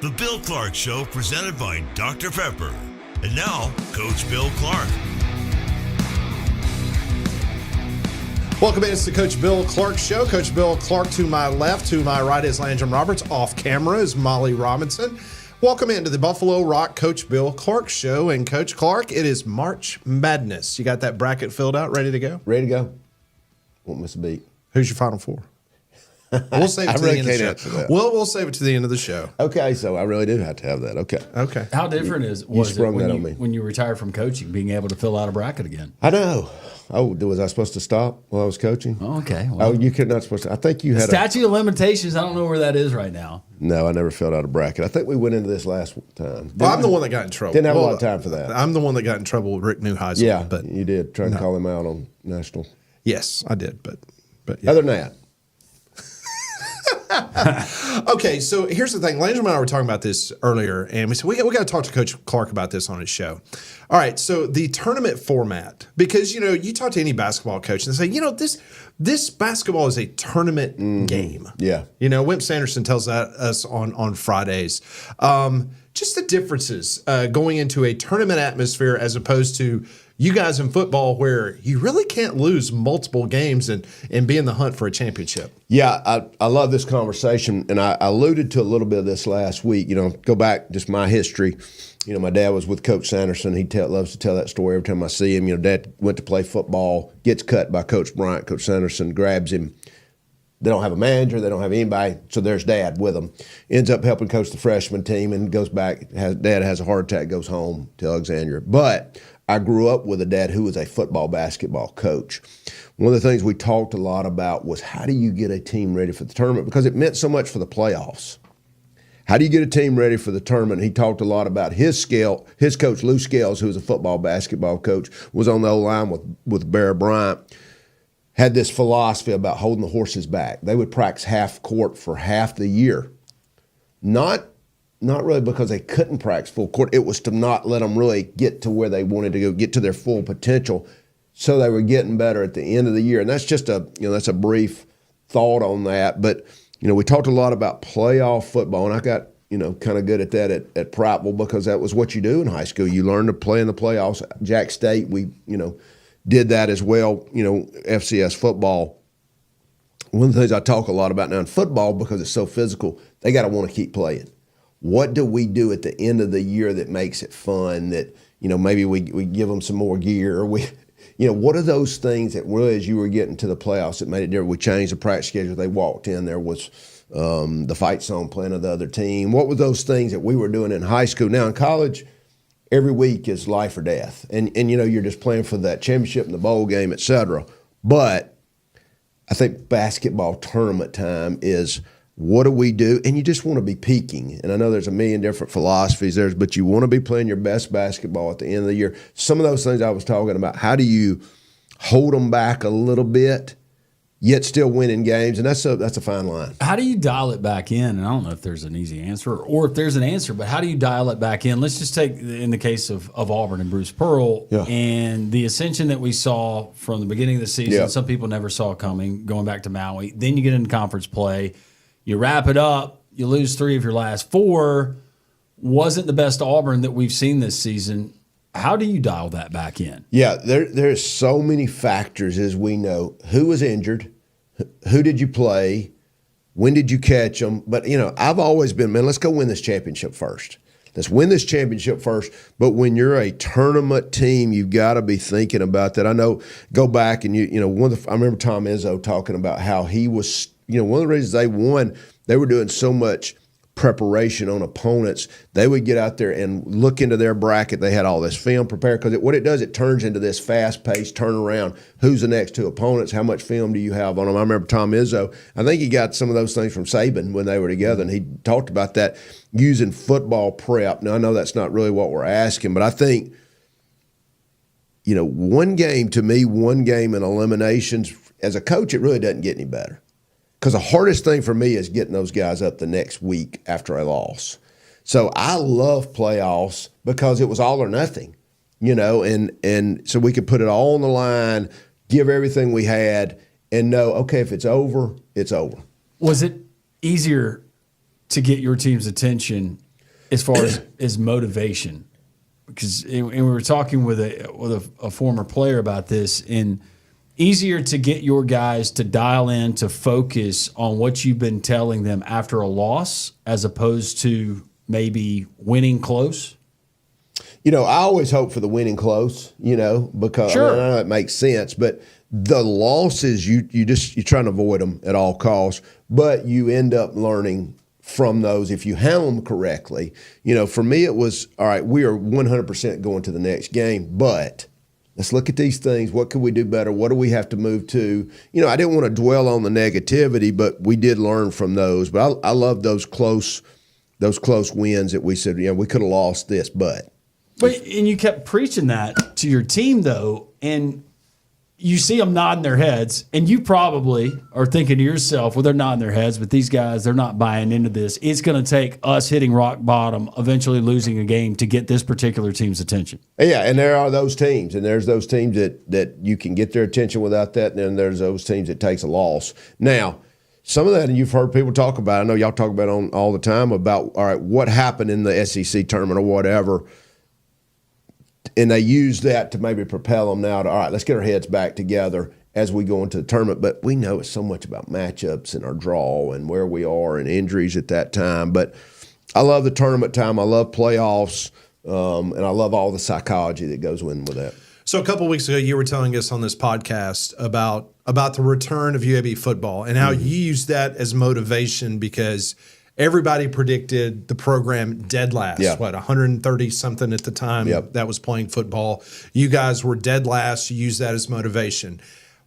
The Bill Clark Show, presented by Dr. Pepper. And now, Coach Bill Clark. Welcome in. It's the Coach Bill Clark Show. Coach Bill Clark to my left. To my right is Landrum Roberts. Off camera is Molly Robinson. Welcome into the Buffalo Rock Coach Bill Clark Show. And Coach Clark, it is March Madness. You got that bracket filled out, ready to go? Ready to go. Won't miss a beat. Who's your Final Four? We'll save it to the end of the show. We'll save it to the end of the show. Okay, so I really do have to have that. Okay. How different was it when you retired from coaching, being able to fill out a bracket again? I know. Oh, was I supposed to stop while I was coaching? Oh, okay. Well, oh, you could not supposed to. I think you had statute of limitations. I don't know where that is right now. No, I never filled out a bracket. I think we went into this last time. Well, I'm the one that got in trouble. Didn't have a lot of time for that. I'm the one that got in trouble with Rick Neuheisel. Yeah, but you did. Trying to call him out on national. Yes, I did. But yeah. Other than that. Okay, so here's the thing. Landrum and I were talking about this earlier, and we said we got to talk to Coach Clark about this on his show. All right, so the tournament format, because you talk to any basketball coach and they say, this basketball is a tournament game. Yeah, Wimp Sanderson tells us on Fridays. Just the differences going into a tournament atmosphere as opposed to you guys in football, where you really can't lose multiple games and be in the hunt for a championship. Yeah, I love this conversation, and I alluded to a little bit of this last week. Go back, just my history. My dad was with Coach Sanderson. He loves to tell that story every time I see him. Dad went to play football, gets cut by Coach Bryant. Coach Sanderson grabs him. They don't have a manager. They don't have anybody. So there's Dad with them. Ends up helping coach the freshman team and goes back. Dad has a heart attack, goes home to Alexandria. But I grew up with a dad who was a football, basketball coach. One of the things we talked a lot about was how do you get a team ready for the tournament? Because it meant so much for the playoffs. How do you get a team ready for the tournament? He talked a lot about his coach, Lou Scales, who was a football, basketball coach, was on the O-line with Bear Bryant, had this philosophy about holding the horses back. They would practice half court for half the year. Not really because they couldn't practice full court. It was to not let them really get to where they wanted to go, get to their full potential, so they were getting better at the end of the year. And that's just that's a brief thought on that. But, we talked a lot about playoff football, and I got, kind of good at that at Prattville because that was what you do in high school. You learn to play in the playoffs. Jack State, we, did that as well, FCS football. One of the things I talk a lot about now in football, because it's so physical, they got to want to keep playing. What do we do at the end of the year that makes it fun, that, maybe we give them some more gear, or what are those things that really, as you were getting to the playoffs, that made it different? We changed the practice schedule. They walked in, there was the fight song playing of the other team. What were those things that we were doing in high school? Now in college, every week is life or death. And you're just playing for that championship and the bowl game, et cetera. But I think basketball tournament time is, what do we do? And you just want to be peaking. And I know there's a million different philosophies there, but you want to be playing your best basketball at the end of the year. Some of those things I was talking about, how do you hold them back a little bit, yet still winning games? And that's a fine line. How do you dial it back in? And I don't know if there's an easy answer or if there's an answer, but how do you dial it back in? Let's just take in the case of Auburn and Bruce Pearl and the ascension that we saw from the beginning of the season. Yeah. Some people never saw coming, going back to Maui. Then you get into conference play. You wrap it up, you lose 3 of your last 4. Wasn't the best Auburn that we've seen this season. How do you dial that back in? Yeah, there's so many factors, as we know. Who was injured? Who did you play? When did you catch them? But, I've always been, man, let's go win this championship first. Let's win this championship first. But when you're a tournament team, you've got to be thinking about that. I know, go back and, I remember Tom Izzo talking about how he was, one of the reasons they won, they were doing so much preparation on opponents. They would get out there and look into their bracket. They had all this film prepared, because what it does, it turns into this fast-paced turnaround. Who's the next 2 opponents? How much film do you have on them? I remember Tom Izzo, I think he got some of those things from Saban when they were together, and he talked about that using football prep. Now, I know that's not really what we're asking, but I think, one game in eliminations, as a coach, it really doesn't get any better. Because the hardest thing for me is getting those guys up the next week after a loss. So I love playoffs because it was all or nothing, and so we could put it all on the line, give everything we had, and know, okay, if it's over, it's over. Was it easier to get your team's attention as far as motivation, because and we were talking with a former player about this, and easier to get your guys to dial in to focus on what you've been telling them after a loss as opposed to maybe winning close. I always hope for the winning close, because Sure. I know it makes sense, but the losses, you're trying to avoid them at all costs, but you end up learning from those if you handle them correctly. For me, it was, all right, we are 100% going to the next game, but let's look at these things. What can we do better? What do we have to move to? I didn't want to dwell on the negativity, but we did learn from those. But I love those close wins that we said, we could have lost this, but. And you kept preaching that to your team, though, and you see them nodding their heads, and you probably are thinking to yourself, well, they're nodding their heads, but these guys, they're not buying into this. It's going to take us hitting rock bottom, eventually losing a game to get this particular team's attention. Yeah, and there are those teams, and there's those teams that you can get their attention without that, and then there's those teams that takes a loss. Now, some of that, and you've heard people talk about, I know y'all talk about it on all the time, about, all right, what happened in the SEC tournament or whatever, and they use that to maybe propel them now to, all right, let's get our heads back together as we go into the tournament. But we know it's so much about matchups and our draw and where we are and injuries at that time. But I love the tournament time. I love playoffs, and I love all the psychology that goes in with that. So a couple of weeks ago, you were telling us on this podcast about the return of UAB football and how you used that as motivation because everybody predicted the program dead last. Yeah. 130 something at the time that was playing football. You guys were dead last. You used that as motivation.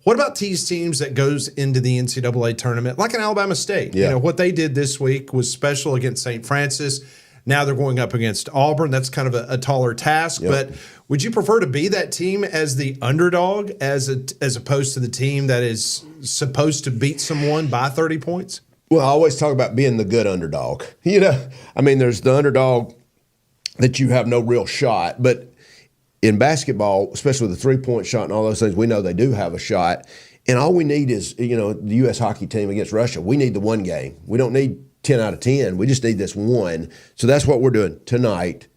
What about these teams that goes into the NCAA tournament, like an Alabama State? Yeah. What they did this week was special against St. Francis. Now they're going up against Auburn. That's kind of a taller task. Yep. But would you prefer to be that team as the underdog as opposed to the team that is supposed to beat someone by 30 points? Well, I always talk about being the good underdog. There's the underdog that you have no real shot. But in basketball, especially with the three-point shot and all those things, we know they do have a shot. And all we need is, the U.S. hockey team against Russia. We need the one game. We don't need 10 out of 10. We just need this one. So that's what we're doing tonight,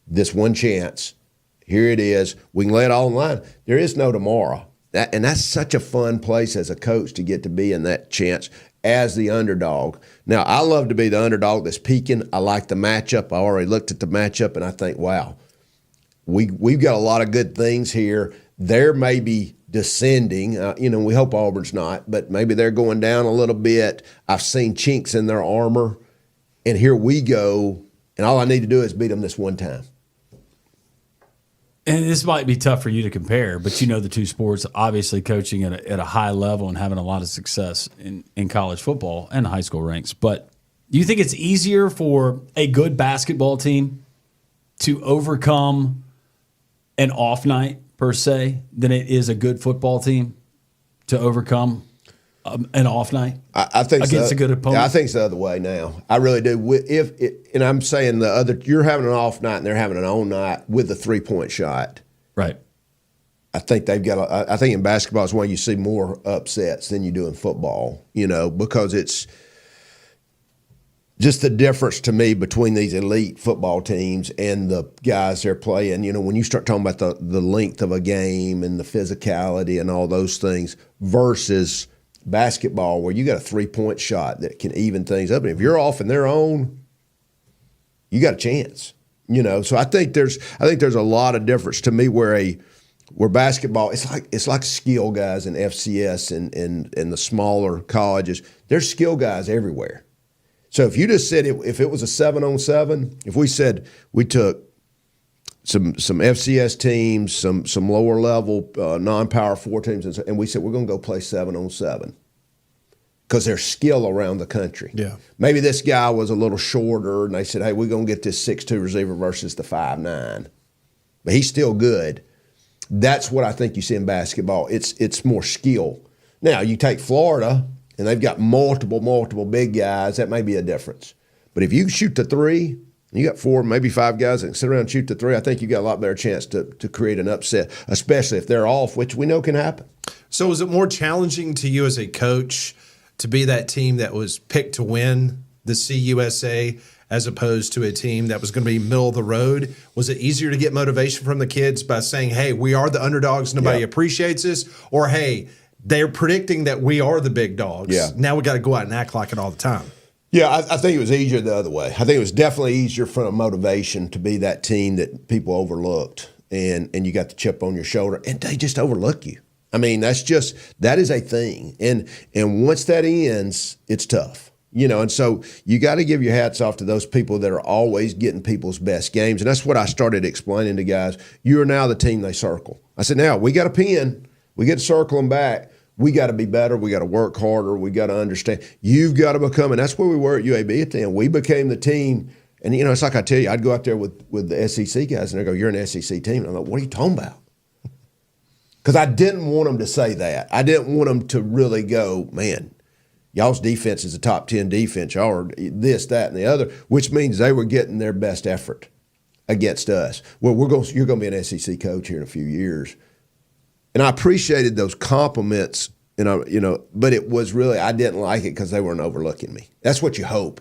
this one chance. Here it is. We can lay it all in line. There is no tomorrow. And that's such a fun place as a coach to get to be in that chance as the underdog. Now, I love to be the underdog that's peaking. I like the matchup. I already looked at the matchup, and I think, wow, we've got a lot of good things here. They're maybe descending. We hope Auburn's not, but maybe they're going down a little bit. I've seen chinks in their armor, and here we go, and all I need to do is beat them this one time. And this might be tough for you to compare, but the two sports, obviously coaching at a high level and having a lot of success in college football and high school ranks. But do you think it's easier for a good basketball team to overcome an off night, per se, than it is a good football team to overcome an off night? I think against a good opponent. Yeah, I think it's the other way now. I really do. And I'm saying you're having an off night and they're having an on night with a 3-point shot. Right. I think they've got. I think in basketball is why you see more upsets than you do in football. Because it's just the difference to me between these elite football teams and the guys they're playing. When you start talking about the length of a game and the physicality and all those things versus basketball, where you got a 3-point shot that can even things up. And if you're off in their own, you got a chance. So I think there's a lot of difference to me where basketball, it's like skill guys in FCS and the smaller colleges. There's skill guys everywhere. So if you just said if it was a 7-on-7, if we said we took some FCS teams, some lower level non-power 4 teams, and we said we're going to go play 7-on-7 because there's skill around the country. Yeah. Maybe this guy was a little shorter, and they said, hey, we're going to get this 6'2" receiver versus the 5'9", but he's still good. That's what I think you see in basketball. It's more skill. Now you take Florida, and they've got multiple big guys. That may be a difference. But if you shoot the 3. You got 4, maybe 5 guys that can sit around and shoot the 3. I think you got a lot better chance to create an upset, especially if they're off, which we know can happen. So is it more challenging to you as a coach to be that team that was picked to win the CUSA as opposed to a team that was going to be middle of the road? Was it easier to get motivation from the kids by saying, hey, we are the underdogs, nobody appreciates us? Or, hey, they're predicting that we are the big dogs. Yeah. Now we got to go out and act like it all the time. Yeah, I think it was easier the other way. I think it was definitely easier from a motivation to be that team that people overlooked, and you got the chip on your shoulder, and they just overlook you. I mean, that is a thing. And once that ends, it's tough. And so you got to give your hats off to those people that are always getting people's best games. And that's what I started explaining to guys. You are now the team they circle. I said, now we got a pin. We get to circle them back. We got to be better. We got to work harder. We got to understand. You've got to become, and that's where we were at UAB at the end. We became the team. And, it's like I tell you, I'd go out there with the SEC guys, and they go, you're an SEC team. And I'm like, what are you talking about? Because I didn't want them to say that. I didn't want them to really go, man, y'all's defense is a top 10 defense. Y'all are this, that, and the other, which means they were getting their best effort against us. Well, you're going to be an SEC coach here in a few years. And I appreciated those compliments, but it was really, I didn't like it because they weren't overlooking me. That's what you hope.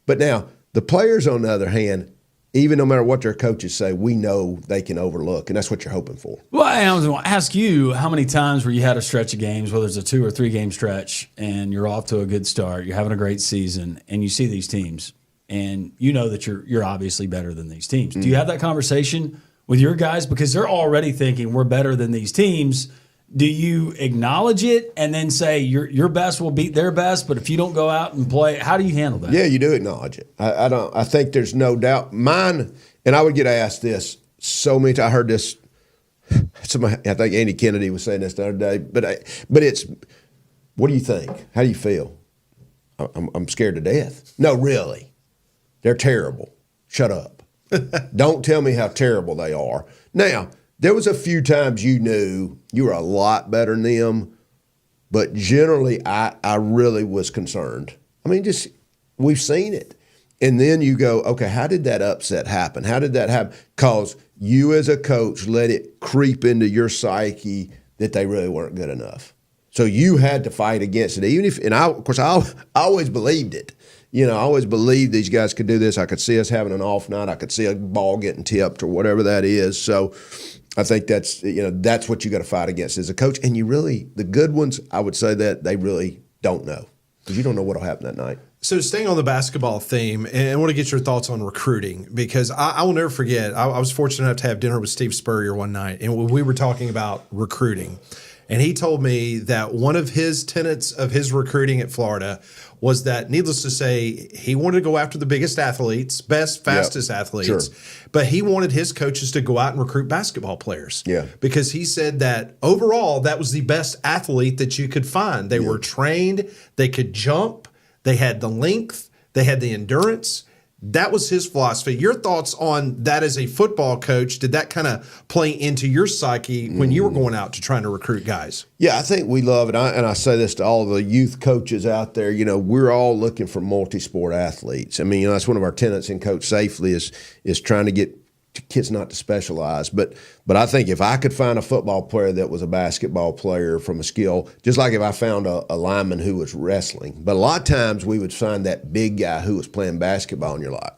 But now, the players, on the other hand, even no matter what their coaches say, we know they can overlook, and that's what you're hoping for. Well, I was going to ask you how many times where you had a stretch of games, whether it's a 2 or 3 game stretch, and you're off to a good start, you're having a great season, and you see these teams, and you know that you're obviously better than these teams. Do you have that conversation with your guys? Because they're already thinking we're better than these teams. Do you acknowledge it and then say your best will beat their best, but if you don't go out and play, how do you handle that? Yeah, you do acknowledge it. I think there's no doubt. Mine, and I would get asked this so many times. I heard this. I think Andy Kennedy was saying this the other day. But it's, what do you think? How do you feel? I'm scared to death. No, really. They're terrible. Shut up. Don't tell me how terrible they are. Now, there was a few times you knew you were a lot better than them, but generally I really was concerned. I mean, just we've seen it. And then you go, okay, how did that upset happen? How did that happen? Because you as a coach let it creep into your psyche that they really weren't good enough. So you had to fight against it. I always believed it. I always believed these guys could do this. I could see us having an off night. I could see a ball getting tipped or whatever that is. So I think that's what you got to fight against as a coach. And the good ones, I would say that they really don't know, because you don't know what will happen that night. So staying on the basketball theme, and I want to get your thoughts on recruiting, because I will never forget, I was fortunate enough to have dinner with Steve Spurrier one night, and we were talking about recruiting. And he told me that one of his tenets of his recruiting at Florida was that, needless to say, he wanted to go after the biggest athletes, best, fastest athletes, sure. But he wanted his coaches to go out and recruit basketball players. Yeah. Because he said that overall, that was the best athlete that you could find. They were trained, they could jump, they had the length, they had the endurance. That was his philosophy. Your thoughts on that as a football coach? Did that kind of play into your psyche when you were going out to trying to recruit guys? Yeah, I think we love it. And I say this to all the youth coaches out there. We're all looking for multi-sport athletes. I mean, that's one of our tenets in Coach Safely is trying to get kids not to specialize. But I think if I could find a football player that was a basketball player from a skill, just like if I found a lineman who was wrestling. But a lot of times we would find that big guy who was playing basketball, and you're like,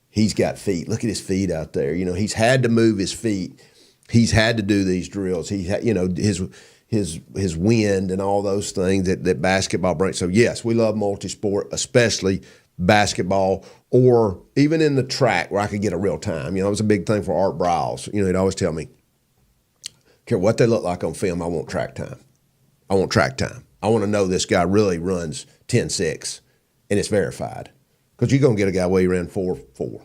he's got feet. Look at his feet out there. He's had to move his feet. He's had to do these drills. He had, his wind and all those things that basketball brings. So yes, we love multi-sport, especially basketball, or even in the track where I could get a real time. It was a big thing for Art Briles. He'd always tell me, care what they look like on film, I want track time. I want track time. I want to know this guy really runs 10.6, and it's verified. Because you're going to get a guy where he ran 4.4.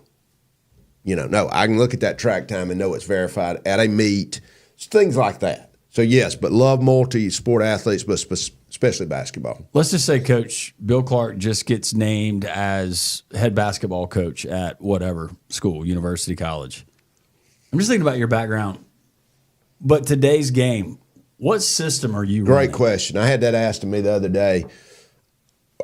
No, I can look at that track time and know it's verified at a meet, things like that. So yes, but love multi-sport athletes, but especially basketball. Let's just say Coach Bill Clark just gets named as head basketball coach at whatever school, university, college. I'm just thinking about your background. But today's game, what system are you running? Great question. I had that asked of me the other day.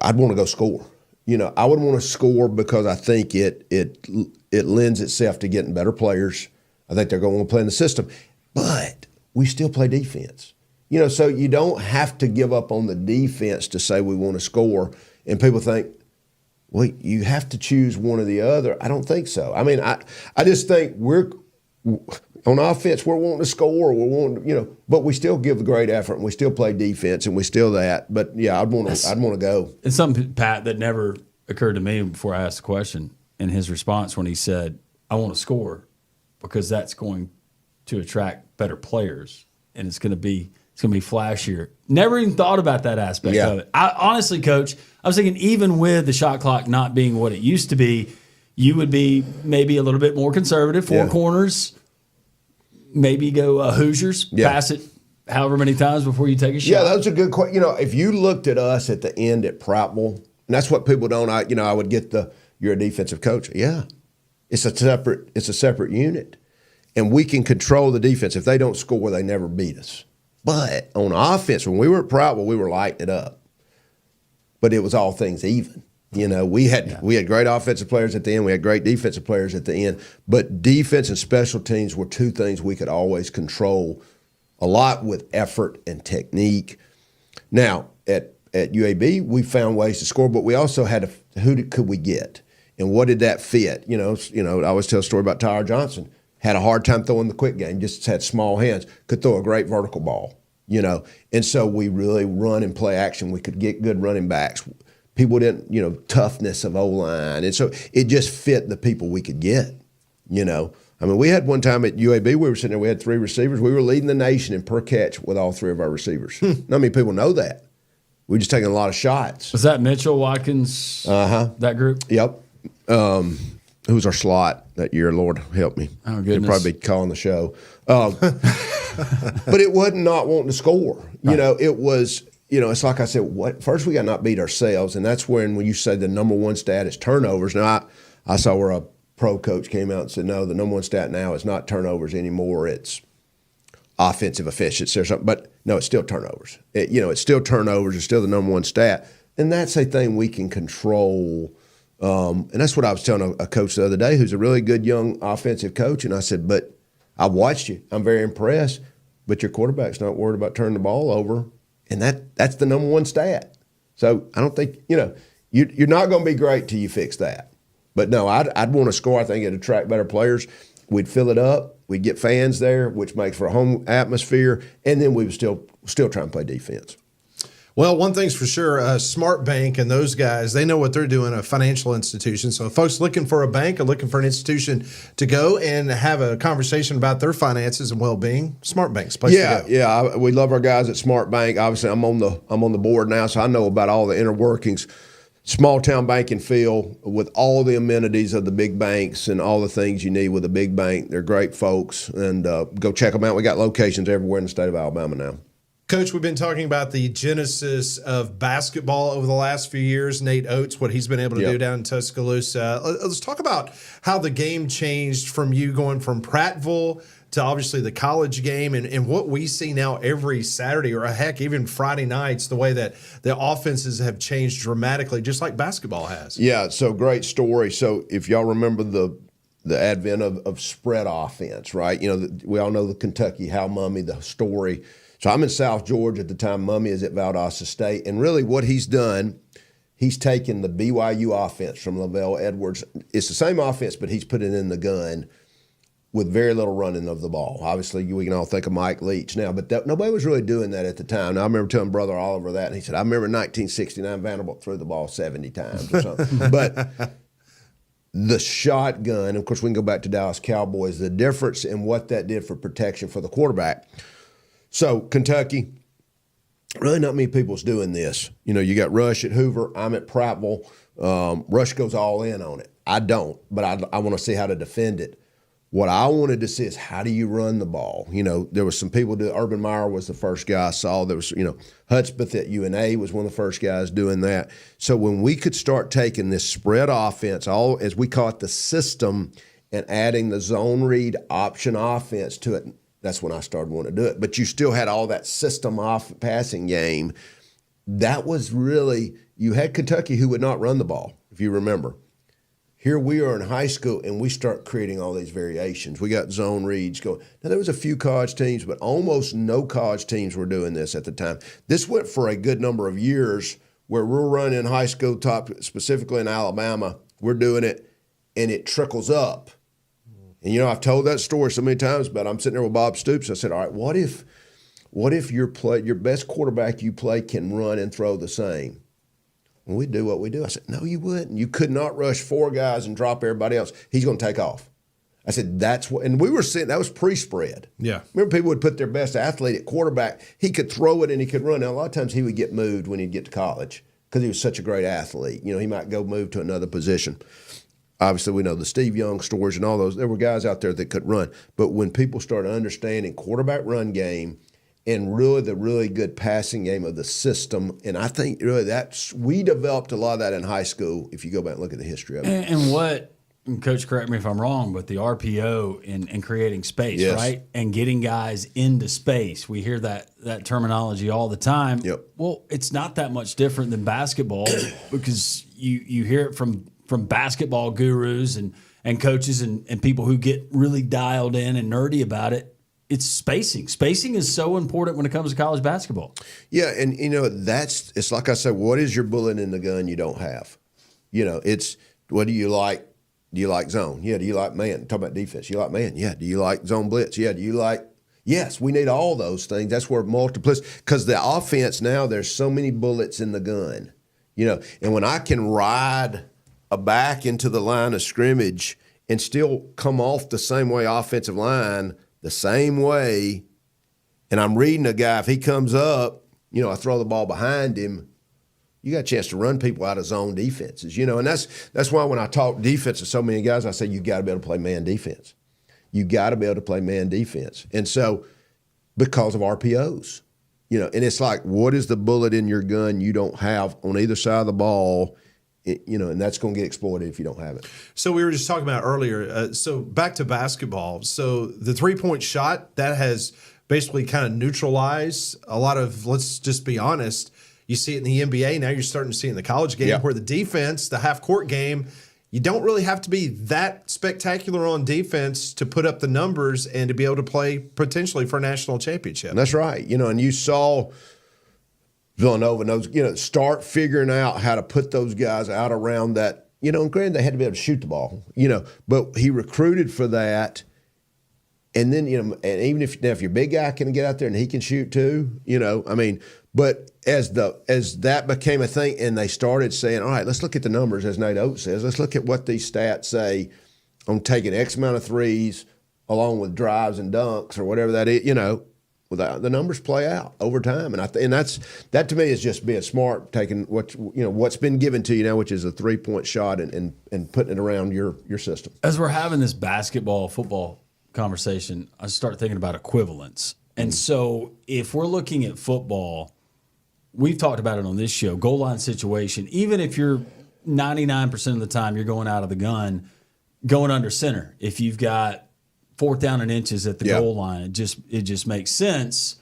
I'd want to go score. I would want to score because I think it lends itself to getting better players. I think they're going to want to play in the system. But we still play defense. So you don't have to give up on the defense to say we want to score. And people think, well, you have to choose one or the other. I don't think so. I mean, I just think we're on offense, we're wanting to score, we're wanting, but we still give a great effort and we still play defense and we still that. But yeah, I'd want to go. It's something, Pat, that never occurred to me before I asked the question. In his response, when he said, "I want to score," because that's going to attract better players and it's going to be flashier. Never even thought about that aspect of it. I honestly, Coach, I was thinking even with the shot clock not being what it used to be, you would be maybe a little bit more conservative, four corners, maybe go Hoosiers, pass it however many times before you take a shot. Yeah, that's a good question. If you looked at us at the end at Prattville, and that's what people don't, I would get you're a defensive coach. Yeah, it's a separate unit. And we can control the defense. If they don't score, they never beat us. But on offense, when we were at Prattville, we were lighting it up. But it was all things even. We had great offensive players at the end. We had great defensive players at the end. But defense and special teams were two things we could always control a lot with effort and technique. Now, at UAB, we found ways to score, but we also had could we get? And what did that fit? I always tell a story about Tyler Johnson. Had a hard time throwing the quick game, just had small hands, could throw a great vertical ball, And so we really run and play action. We could get good running backs. People didn't, toughness of O-line. And so it just fit the people we could get, I mean, we had one time at UAB, we were sitting there, we had 3 receivers. We were leading the nation in per catch with all 3 of our receivers. Not many people know that. We were just taking a lot of shots. Was that Mitchell, Watkins, that group? Yep. Who was our slot that year? Lord help me. Oh, goodness. He'll probably be calling the show. But it wasn't not wanting to score. Right. It was, it's like I said, first we got to not beat ourselves. And that's when you say the number one stat is turnovers. Now, I saw where a pro coach came out and said, no, the number one stat now is not turnovers anymore. It's offensive efficiency or something. But no, it's still turnovers. It's still turnovers. It's still the number one stat. And that's a thing we can control. And that's what I was telling a coach the other day who's a really good young offensive coach. And I said, but I watched you. I'm very impressed. But your quarterback's not worried about turning the ball over. And that's the number one stat. So I don't think, you're not going to be great till you fix that. But no, I'd want to score. I think it'd attract better players. We'd fill it up. We'd get fans there, which makes for a home atmosphere. And then we would still try and play defense. Well, one thing's for sure, Smart Bank and those guys, they know what they're doing, a financial institution. So folks looking for a bank or looking for an institution to go and have a conversation about their finances and well-being, Smart Bank's place to go. Yeah, we love our guys at Smart Bank. Obviously, I'm on the board now, so I know about all the inner workings. Small town banking feel with all the amenities of the big banks and all the things you need with a big bank. They're great folks, and go check them out. We got locations everywhere in the state of Alabama now. Coach, we've been talking about the genesis of basketball over the last few years. Nate Oates, what he's been able to do down in Tuscaloosa. Let's talk about how the game changed from you going from Prattville to obviously the college game and what we see now every Saturday or heck, even Friday nights, the way that the offenses have changed dramatically, just like basketball has. Yeah, so great story. So if y'all remember the advent of spread offense, right? We all know the Kentucky Hal Mumme, the story. So I'm in South Georgia at the time. Mumme is at Valdosta State. And really what he's done, he's taken the BYU offense from Lavelle Edwards. It's the same offense, but he's put it in the gun with very little running of the ball. Obviously, we can all think of Mike Leach now, but nobody was really doing that at the time. Now, I remember telling Brother Oliver that, and he said, I remember in 1969, Vanderbilt threw the ball 70 times or something. But the shotgun, of course, we can go back to Dallas Cowboys, the difference in what that did for protection for the quarterback. So Kentucky, really not many people's doing this. You got Rush at Hoover. I'm at Prattville. Rush goes all in on it. I don't, but I want to see how to defend it. What I wanted to see is how do you run the ball? There was some people Urban Meyer was the first guy I saw. There was, Hudspeth at UNA was one of the first guys doing that. So when we could start taking this spread offense, all as we call it the system, and adding the zone read option offense to it, that's when I started wanting to do it. But you still had all that system off passing game. That was really, you had Kentucky who would not run the ball, if you remember. Here we are in high school, and we start creating all these variations. We got zone reads going. Now, there was a few college teams, but almost no college teams were doing this at the time. This went for a good number of years where we're running in high school, top specifically in Alabama, we're doing it, and it trickles up. And, you know, I've told that story so many times, but I'm sitting there with Bob Stoops. I said, all right, what if your best quarterback you play can run and throw the same? Well, we do what we do. I said, no, you wouldn't. You could not rush 4 guys and drop everybody else. He's going to take off. I said, that's what, and we were seeing, that was pre-spread. Yeah. Remember, people would put their best athlete at quarterback. He could throw it and he could run. Now, a lot of times he would get moved when he'd get to college because he was such a great athlete. You know, he might go move to another position. Obviously, we know the Steve Young stories and all those. There were guys out there that could run. But when people started understanding quarterback run game and really the really good passing game of the system, and I think really we developed a lot of that in high school if you go back and look at the history of it. And what, Coach, correct me if I'm wrong, but the RPO and creating space, Yes. right? And getting guys into space. We hear that terminology all the time. Yep. Well, it's not that much different than basketball because you hear it from basketball gurus and coaches and people who get really dialed in and nerdy about it. It's spacing. Spacing is so important when it comes to college basketball. Yeah, and you know it's like I said. What is your bullet in the gun you don't have? You know, it's what do you like? Do you like zone? Yeah. Do you like man? Talk about defense. You like man? Yeah. Do you like zone blitz? Yeah. Do you like? Yes. We need all those things. That's where multiplicity. Because the offense now, there's so many bullets in the gun. You know, and when I can ride a back into the line of scrimmage and still come off the same way offensive line, the same way, and I'm reading a guy, if he comes up, you know, I throw the ball behind him, you got a chance to run people out of zone defenses, you know, and that's why when I talk defense to so many guys, I say you got to be able to play man defense. You got to be able to play man defense. And so because of RPOs, you know, and it's like, what is the bullet in your gun you don't have on either side of the ball? You know, and that's going to get exploited if you don't have it. So we were just talking about earlier. So back to basketball. So the 3-point shot that has basically kind of neutralized a lot of. Let's just be honest. You see it in the NBA now. You're starting to see it in the college game where the defense, the half court game, you don't really have to be that spectacular on defense to put up the numbers and to be able to play potentially for a national championship. And that's right. You know, and you saw Villanova knows, you know, start figuring out how to put those guys out around that, you know, and granted they had to be able to shoot the ball, you know, but he recruited for that. And then, you know, and even if your big guy can get out there and he can shoot too, you know, I mean, but as that became a thing and they started saying, all right, let's look at the numbers, as Nate Oates says, let's look at what these stats say on taking X amount of threes along with drives and dunks or whatever that is, you know. Well, the numbers play out over time, and that to me is just being smart, taking what's been given to you now, which is a 3-point shot, and putting it around your system. As we're having this basketball football conversation, I start thinking about equivalence, and so if we're looking at football, we've talked about it on this show. Goal line situation, even if you're 99% of the time you're going out of the gun, going under center. If you've got 4th down and inches at the goal line, it just makes sense.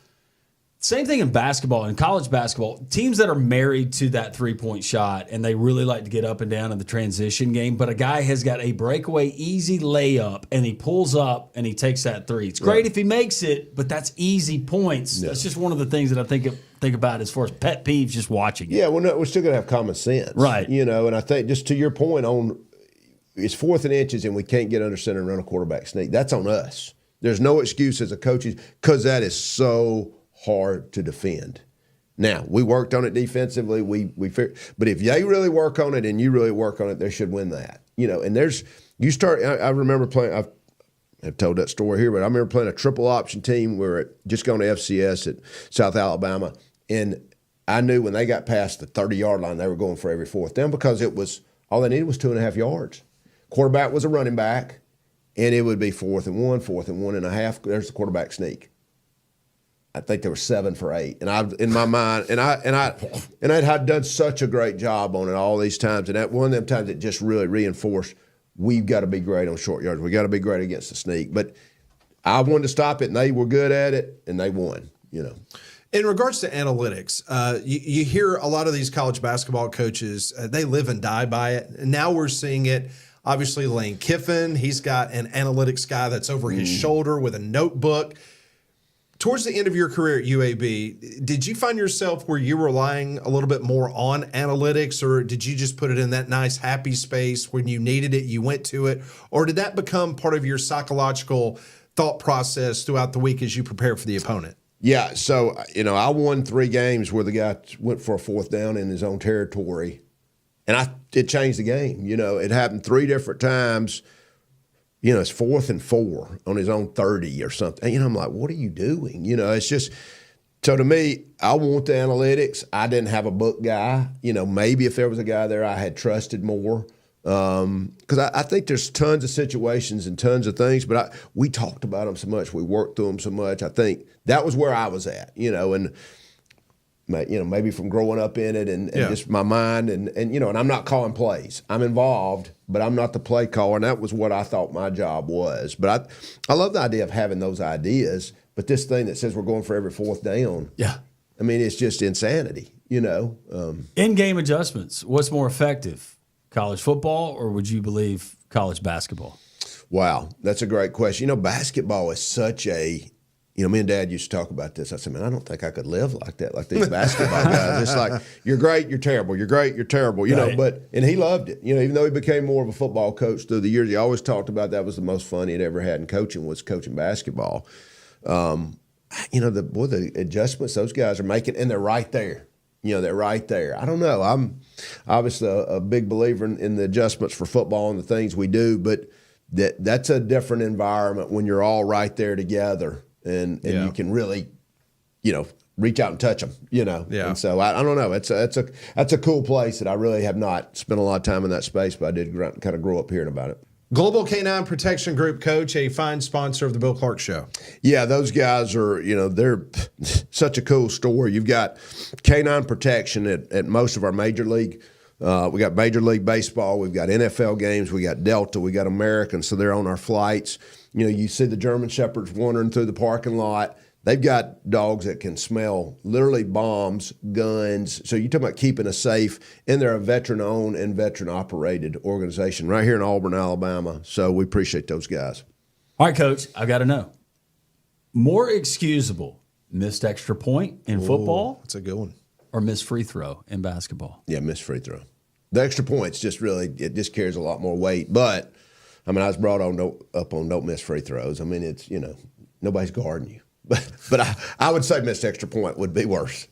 Same thing in basketball, in college basketball. Teams that are married to that 3-point shot and they really like to get up and down in the transition game, but a guy has got a breakaway easy layup and he pulls up and he takes that 3. It's great if he makes it, but that's easy points. Yeah. That's just one of the things that I think about as far as pet peeves just watching it. Yeah, we're still going to have common sense. Right. You know, and I think just to your point on it's 4th and inches and we can't get under center and run a quarterback sneak. That's on us. There's no excuse as a coach because that is so hard to defend. Now, we worked on it defensively. But if they really work on it and you really work on it, they should win that. You know, and I remember playing, I've told that story here, but I remember playing a triple option team. We were just going to FCS at South Alabama, and I knew when they got past the 30-yard line, they were going for every 4th down because it was all they needed was 2.5 yards. Quarterback was a running back, and it would be 4th and 1, 4th and 1.5. There's the quarterback sneak. I think there were 7 for 8, and I in my mind, and I had done such a great job on it all these times, and that one of them times it just really reinforced we've got to be great on short yards. We got to be great against the sneak. But I wanted to stop it, and they were good at it, and they won. You know. In regards to analytics, you hear a lot of these college basketball coaches, they live and die by it. And now we're seeing it. Obviously, Lane Kiffin, he's got an analytics guy that's over his shoulder with a notebook. Towards the end of your career at UAB, did you find yourself where you were relying a little bit more on analytics, or did you just put it in that nice happy space when you needed it, you went to it, or did that become part of your psychological thought process throughout the week as you prepare for the opponent? Yeah, so, I won 3 games where the guy went for a 4th down in his own territory, and it changed the game. It happened 3 different times. It's 4th and 4 on his own 30 or something. I'm like, what are you doing? It's just, so to me, I want the analytics. I didn't have a book guy. Maybe if there was a guy there I had trusted more. Because I think there's tons of situations and tons of things, but we talked about them so much. We worked through them so much. I think that was where I was at, and maybe from growing up in it and just my mind and I'm not calling plays. I'm involved, but I'm not the play caller, and that was what I thought my job was. But I love the idea of having those ideas, but this thing that says we're going for every 4th down, I mean, it's just insanity, In-game adjustments, what's more effective, college football or would you believe college basketball? Wow, that's a great question. Basketball is such a me and Dad used to talk about this. I said, man, I don't think I could live like that, like these basketball guys. It's like, you're great, you're terrible. You're great, you're terrible. And he loved it. Even though he became more of a football coach through the years, he always talked about that was the most fun he'd ever had in coaching, was coaching basketball. The adjustments those guys are making, and they're right there. They're right there. I don't know. I'm obviously a big believer in the adjustments for football and the things we do, but that's a different environment when you're all right there together. And you can really, reach out and touch them, Yeah. And so I don't know. That's a cool place that I really have not spent a lot of time in that space, but I did kind of grow up hearing about it. Global Canine Protection Group, Coach, a fine sponsor of the Bill Clark Show. Yeah, those guys are, they're such a cool story. You've got canine protection at most of our major league. We got Major League Baseball. We've got NFL games. We got Delta. We got American. So they're on our flights. You see the German Shepherds wandering through the parking lot. They've got dogs that can smell literally bombs, guns. So you're talking about keeping us safe. And they're a veteran-owned and veteran-operated organization right here in Auburn, Alabama. So we appreciate those guys. All right, Coach, I've got to know. More excusable, missed extra point in football? That's a good one. Or missed free throw in basketball? Yeah, missed free throw. The extra points it just carries a lot more weight. But, I was brought up on don't miss free throws. It's, nobody's guarding you. But I would say missed extra point would be worse.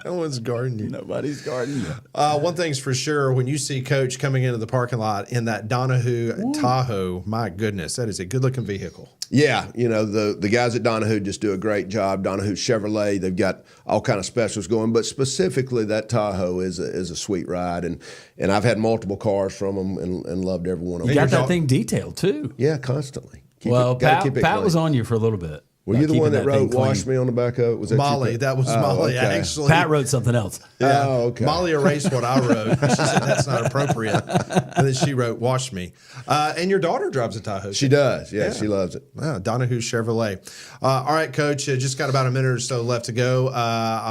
No one's guarding you. Nobody's guarding you. One thing's for sure, when you see Coach coming into the parking lot in that Donahue Tahoe, my goodness, that is a good-looking vehicle. Yeah, the guys at Donahue just do a great job. Donahue Chevrolet, they've got all kind of specials going, but specifically that Tahoe is a sweet ride, and I've had multiple cars from them and loved every one of them. You got that thing detailed too. Yeah, constantly. Pat was on you for a little bit. Were you the one that wrote "Wash Me" on the back of it? Was that Molly? you? That was Molly. Okay. Actually, Pat wrote something else. Yeah. Oh, okay. Molly erased what I wrote. She said that's not appropriate, and then she wrote "Wash Me." And your daughter drives a Tahoe. She does. Yeah, she loves it. Wow, Donahue Chevrolet. All right, Coach. Just got about a minute or so left to go.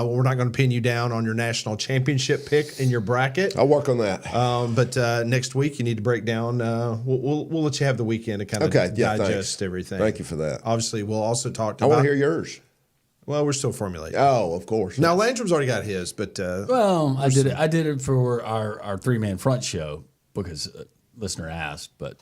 We're not going to pin you down on your national championship pick in your bracket. I'll work on that. But next week you need to break down. We'll let you have the weekend to kind of digest everything. Thank you for that. Obviously, we'll also talk I about. want to hear yours. Well, we're still formulating. Oh, of course. Now Landrum's already got his, but I did it for our 3-man front show because a listener asked. But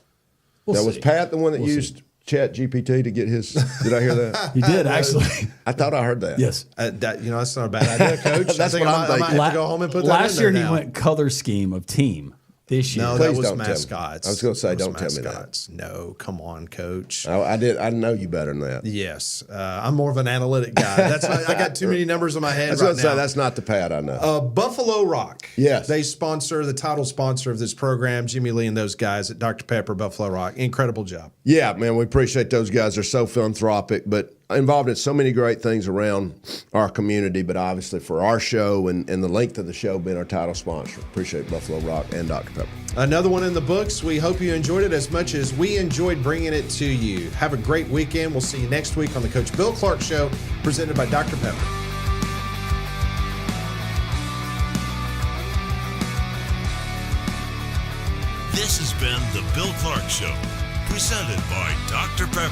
was Pat the one that used Chat GPT to get his? Did I hear that? He did actually. I thought I heard that. Yes. That's not a bad idea, Coach. That's what I'm I thinking. might have to go home and put that Last in year there he now. went color scheme of team. This year, No, Please that was don't tell me. mascots. I was going to say, That was don't tell me that. mascots. No, come on, Coach. I did. I know you better than that. Yes, I'm more of an analytic guy. That's I got too many numbers in my head I was right going to say now. that's not the Pat I know. Buffalo Rock. Yes. They sponsor the title sponsor of this program, Jimmy Lee and those guys at Dr. Pepper Buffalo Rock. Incredible job. Yeah, man, we appreciate those guys. They're so philanthropic, but involved in so many great things around our community, but obviously for our show and the length of the show being our title sponsor. Appreciate Buffalo Rock and Dr. Pepper. Another one in the books. We hope you enjoyed it as much as we enjoyed bringing it to you. Have a great weekend. We'll see you next week on the Coach Bill Clark Show, presented by Dr. Pepper. This has been the Bill Clark Show, presented by Dr. Pepper.